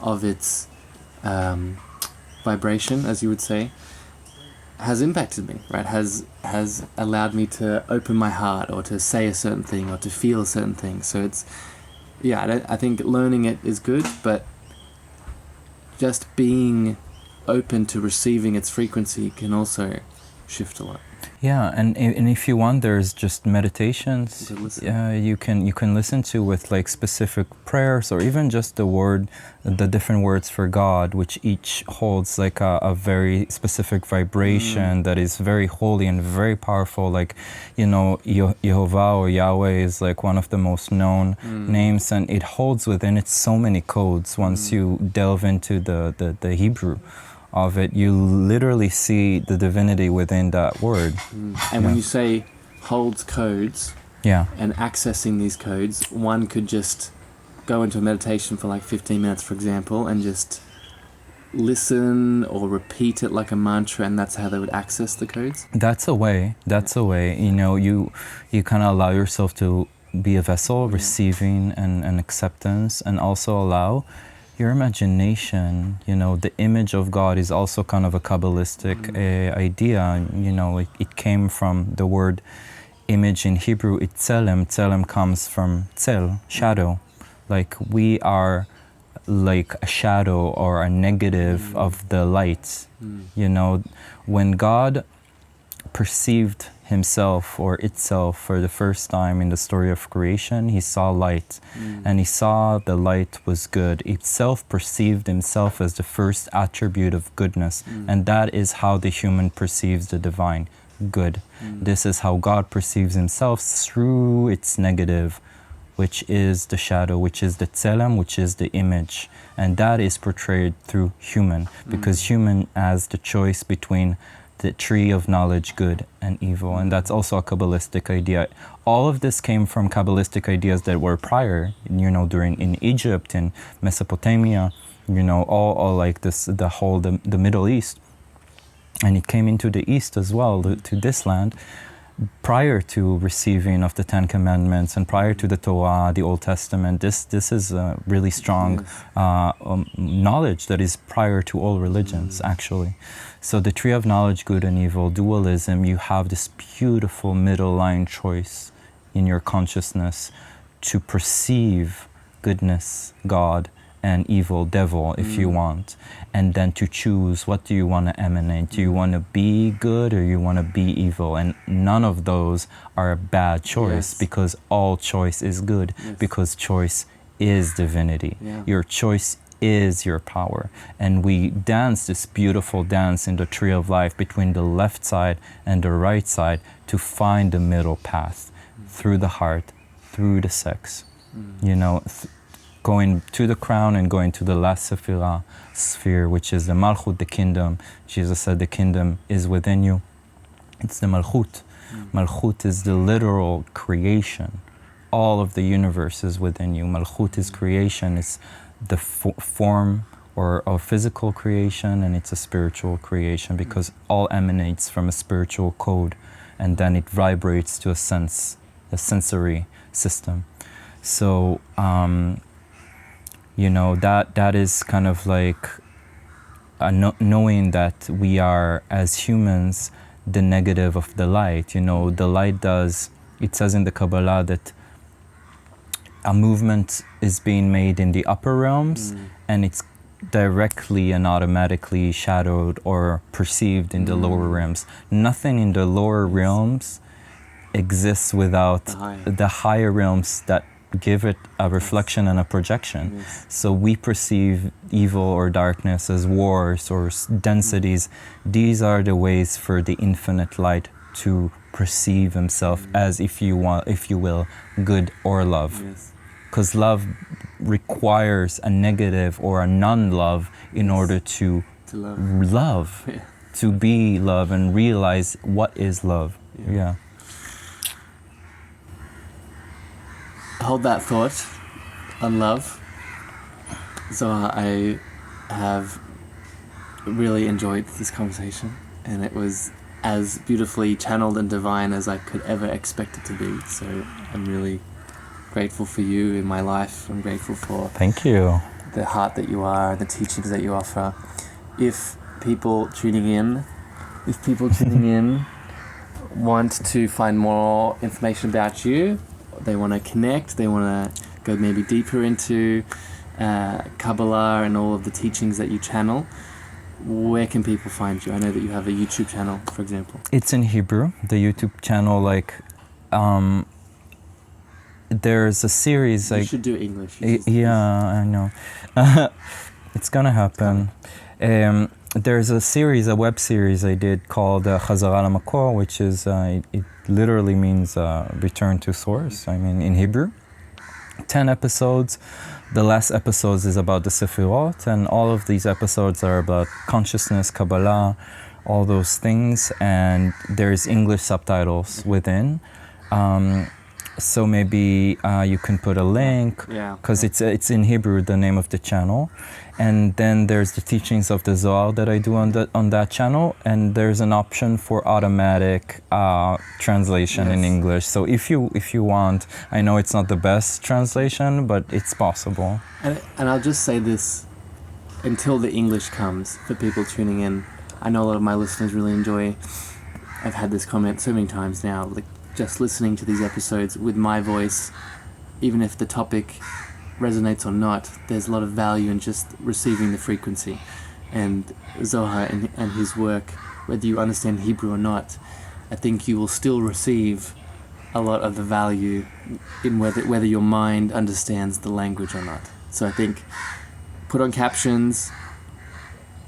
of its vibration, as you would say, has impacted me, right? Has allowed me to open my heart, or to say a certain thing, or to feel a certain thing. So it's, I think learning it is good, but just being open to receiving its frequency can also shift a lot. Yeah, and if you want, there's just meditations you can listen to with like specific prayers, or even just the different words for God, which each holds like a very specific vibration that is very holy and very powerful. Like, Yehovah or Yahweh is like one of the most known names, and it holds within it so many codes. Once you delve into the Hebrew of it, you literally see the divinity within that word. And when you say holds codes, and accessing these codes, one could just go into a meditation for like 15 minutes, for example, and just listen or repeat it like a mantra, and that's how they would access the codes? That's a way. You kind of allow yourself to be a vessel, receiving and acceptance, and also allow your imagination. The image of God is also kind of a Kabbalistic idea. It came from the word image in Hebrew, it's tselem. Tselem comes from tzel, shadow. Like we are like a shadow or a negative of the light. You know, when God perceived himself or itself for the first time in the story of creation, he saw light, and he saw the light was good. Itself perceived himself as the first attribute of goodness, and that is how the human perceives the divine, good. This is how God perceives himself through its negative, which is the shadow, which is the tselem, which is the image. And that is portrayed through human, because human has the choice between the tree of knowledge, good and evil. And that's also a Kabbalistic idea. All of this came from Kabbalistic ideas that were prior, you know, in Egypt, in Mesopotamia, you know, all like this, the Middle East. And it came into the East as well, to this land, prior to receiving of the Ten Commandments and prior to the Torah, the Old Testament. This is a really strong knowledge that is prior to all religions, actually. So the tree of knowledge, good and evil, dualism, you have this beautiful middle line choice in your consciousness to perceive goodness, God, and evil, devil, if you want, and then to choose what do you want to emanate. Do you want to be good or you want to be evil? And none of those are a bad choice, because all choice is good, because choice is divinity. Your choice is your power. And we dance this beautiful dance in the tree of life between the left side and the right side to find the middle path through the heart, through the sex, you know, going to the crown and going to the last sphere, which is the Malchut, the kingdom. Jesus said the kingdom is within you. It's the Malchut. Malchut is the literal creation. All of the universe is within you. Malchut is creation. It's the form or a physical creation, and it's a spiritual creation, because all emanates from a spiritual code, and then it vibrates to a sensory system. So, you know, that is kind of like knowing that we are, as humans, the negative of the light. You know, the light it says in the Kabbalah that a movement is being made in the upper realms, and it's directly and automatically shadowed or perceived in the lower realms. Nothing in the lower realms exists without the higher realms that give it a reflection and a projection. So we perceive evil or darkness as wars or densities. These are the ways for the infinite light to perceive himself as, if you will, good or love. Because love requires a negative or a non-love in order to love, to be love and realize what is love. Hold that thought on love. So I have really enjoyed this conversation, and it was as beautifully channeled and divine as I could ever expect it to be. So I'm really grateful for you in my life. I'm grateful for Thank you. The heart that you are, the teachings that you offer. If people tuning in want to find more information about you, they want to connect, they want to go maybe deeper into Kabbalah and all of the teachings that you channel, where can people find you? I know that you have a YouTube channel, for example. It's in Hebrew, the YouTube channel. There's a series. You should do English. I know. It's gonna happen. There's a web series I did called Chazaral HaMakor, which is, it literally means return to source, I mean, in Hebrew. 10 episodes. The last episodes is about the Sefirot, and all of these episodes are about consciousness, Kabbalah, all those things, and there's English subtitles within. So maybe you can put a link, because it's in Hebrew, the name of the channel. And then there's the teachings of the Zohar that I do on that channel, and there's an option for automatic translation in English. So if you want, I know it's not the best translation, but it's possible. And I'll just say this, until the English comes, for people tuning in, I know a lot of my listeners really enjoy, I've had this comment so many times now, like, just listening to these episodes with my voice, even if the topic resonates or not, there's a lot of value in just receiving the frequency. And Zohar and his work, whether you understand Hebrew or not, I think you will still receive a lot of the value in whether your mind understands the language or not. So I think put on captions,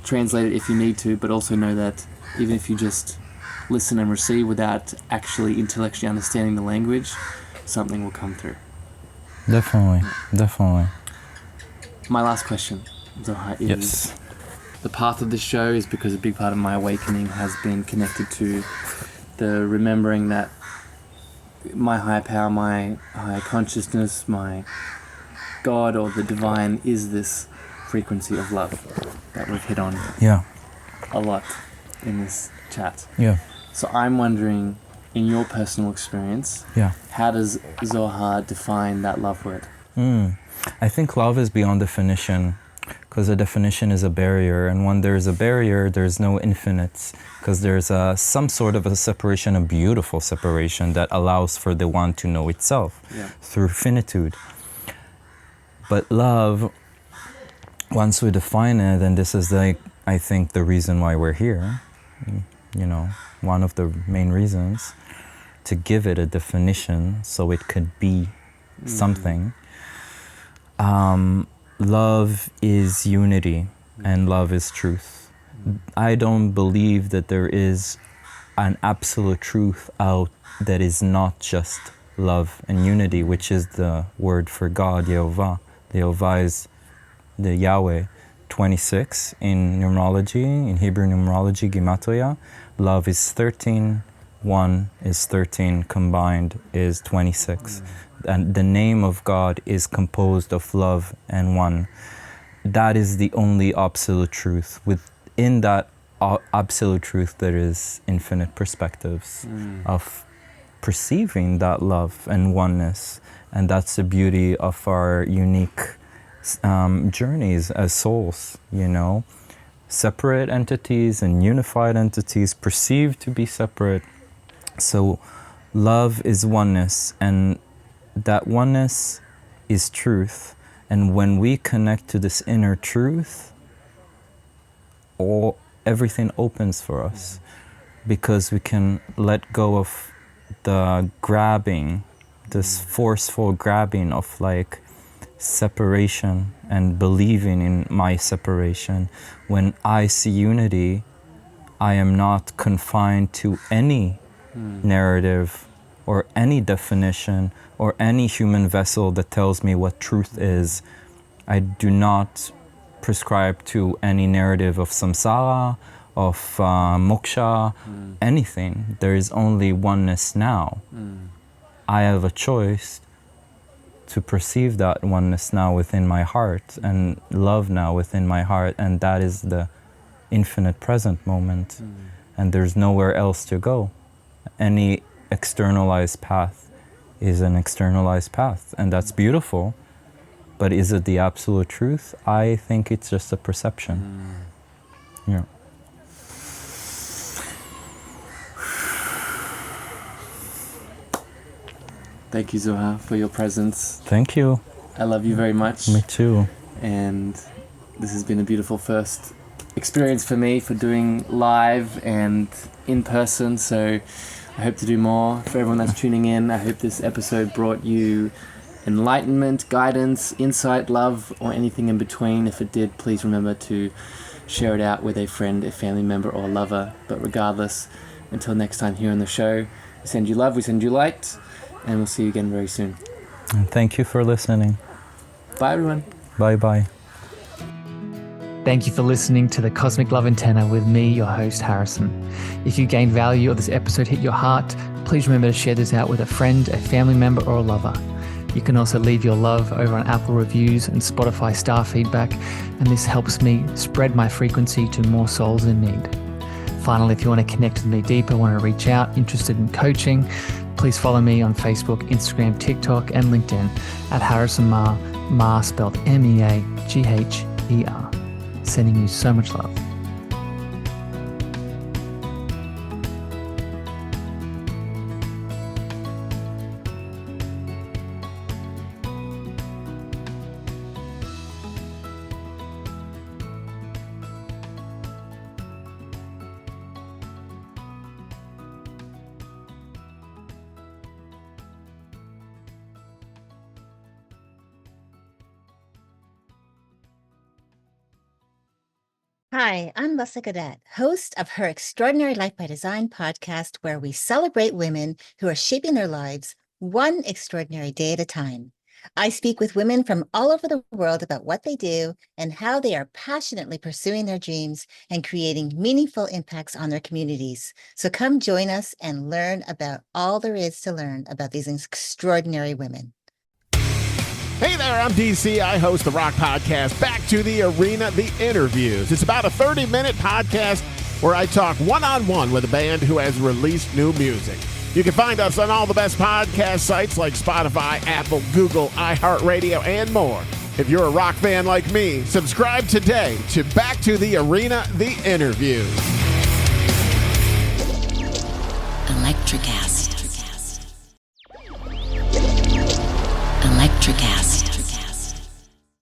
translate it if you need to, but also know that even if you just listen and receive without actually intellectually understanding the language, something will come through. Definitely. My last question, Zohar, is Yes. the path of this show is because a big part of my awakening has been connected to the remembering that my higher power, my higher consciousness, my God or the divine is this frequency of love that we've hit on Yeah. a lot in this chat. Yeah. So I'm wondering, in your personal experience, Yeah. how does Zohar define that love word? I think love is beyond definition, because a definition is a barrier, and when there's a barrier, there's no infinite, because there's some sort of a separation, a beautiful separation that allows for the one to know itself through finitude. But love, once we define it, and this is I think the reason why we're here, one of the main reasons, to give it a definition so it could be something. Love is unity and love is truth. I don't believe that there is an absolute truth out that is not just love and unity, which is the word for God, Yehovah. Yehovah is the Yahweh. 26 in numerology, in Hebrew numerology, Gematria. Love is 13, 1 is 13, combined is 26. And the name of God is composed of love and one. That is the only absolute truth. Within that absolute truth, there is infinite perspectives of perceiving that love and oneness. And that's the beauty of our unique journeys as souls, separate entities and unified entities perceived to be separate. So love is oneness, and that oneness is truth. And when we connect to this inner truth, everything opens for us, because we can let go of the grabbing, this forceful grabbing of separation and believing in my separation. When I see unity, I am not confined to any narrative or any definition or any human vessel that tells me what truth is. I do not prescribe to any narrative of samsara, of moksha, anything. There is only oneness now. I have a choice to perceive that oneness now within my heart and love now within my heart, and that is the infinite present moment. And there's nowhere else to go. Any externalized path is an externalized path, and that's beautiful, but is it the absolute truth? I think it's just a perception. Yeah. Thank you, Zohar, for your presence. Thank you. I love you very much. Me too. And this has been a beautiful first experience for me for doing live and in person. So I hope to do more. For everyone that's tuning in, I hope this episode brought you enlightenment, guidance, insight, love, or anything in between. If it did, please remember to share it out with a friend, a family member, or a lover. But regardless, until next time here on the show, we send you love, we send you light, and we'll see you again very soon. And thank you for listening. Bye, everyone. Bye-bye. Thank you for listening to the Cosmic Love Antenna with me, your host, Harrison. If you gained value or this episode hit your heart, please remember to share this out with a friend, a family member, or a lover. You can also leave your love over on Apple reviews and Spotify star feedback, and this helps me spread my frequency to more souls in need. Finally, if you want to connect with me deeper, want to reach out, interested in coaching, please follow me on Facebook, Instagram, TikTok, and LinkedIn at Harrison Ma, Ma spelled M-E-A-G-H-E-R. Sending you so much love. Hi, I'm Leslie Cadet, host of her Extraordinary Life by Design podcast, where we celebrate women who are shaping their lives one extraordinary day at a time. I speak with women from all over the world about what they do and how they are passionately pursuing their dreams and creating meaningful impacts on their communities. So come join us and learn about all there is to learn about these extraordinary women. Hey there, I'm DC. I host the rock podcast, Back to the Arena, The Interviews. It's about a 30-minute podcast where I talk one-on-one with a band who has released new music. You can find us on all the best podcast sites like Spotify, Apple, Google, iHeartRadio, and more. If you're a rock fan like me, subscribe today to Back to the Arena, The Interviews. Electricast. Electricast.